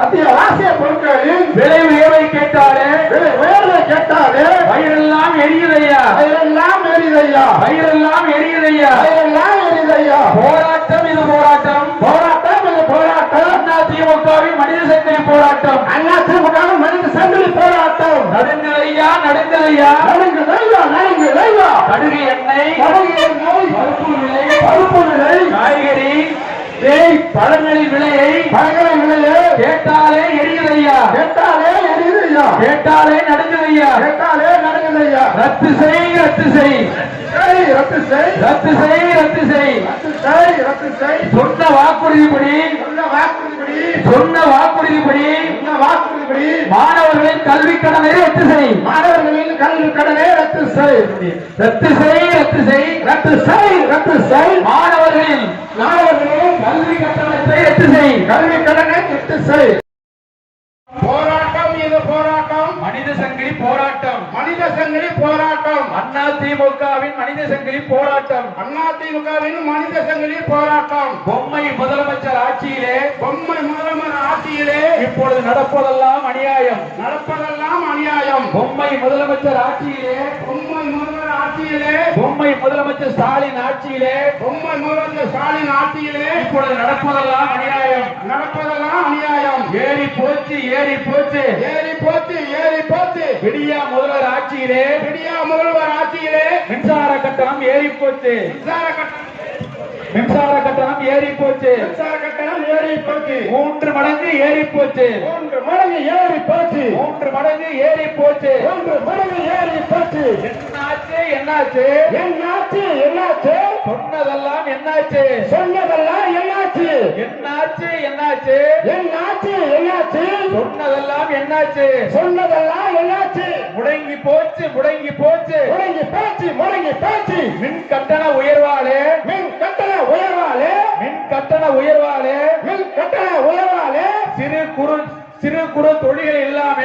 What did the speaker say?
அத்தியாவசிய பொருட்களின் விலை உயர்வை கேட்டாலே வயிறெல்லாம் எரியுதையா. போராட்டம் இது போராட்டம். அண்ணா திமுகவின் மனித சங்கிலி போராட்டம். நடுங்குதையா. கடுகு எண்ணெய், பருப்பு விலை, காய்கறி, பழங்களின் விலையை கேட்டாலே எரியுதையா. கேட்டாலே நடுங்குதையா. ரத்து செய். சொன்ன வாக்குறுதிப்படி மாணவர்களின் கல்வி கடனை ரத்து செய். மாணவர்களின் கல்வி கட்டணத்தை ரத்து செய். போராட்டம் இது போராட்டம். மனித சங்கிலி போராட்டம். அண்ணா திமுகவின் மனித சங்கிலி போராட்டம். பொம்மை முதலமைச்சர் ஆட்சியிலே இப்பொழுது நடப்பதெல்லாம் அநியாயம். பொம்மை முதலமைச்சர் ஆட்சியிலே பொம்மை முதலமைச்சர் ஸ்டாலின் ஆட்சியிலே இப்பொழுது நடப்பதெல்லாம் அநியாயம். ஏறி போச்சு. விடியா முதல்வர் ஆட்சியிலே மின்சார கட்டணம் ஏறி போச்சு. மின்சார கட்டணம் ஏறி போச்சு. 3 மடங்கு ஏறி போச்சு. என்னாச்சு? சொன்னதெல்லாம் என்னாச்சு? சொன்னதெல்லாம் என்னாச்சு? முடங்கி போச்சு. மின் கட்டண உயர்வாலே சிறு குறு தொழில்கள் இல்லாம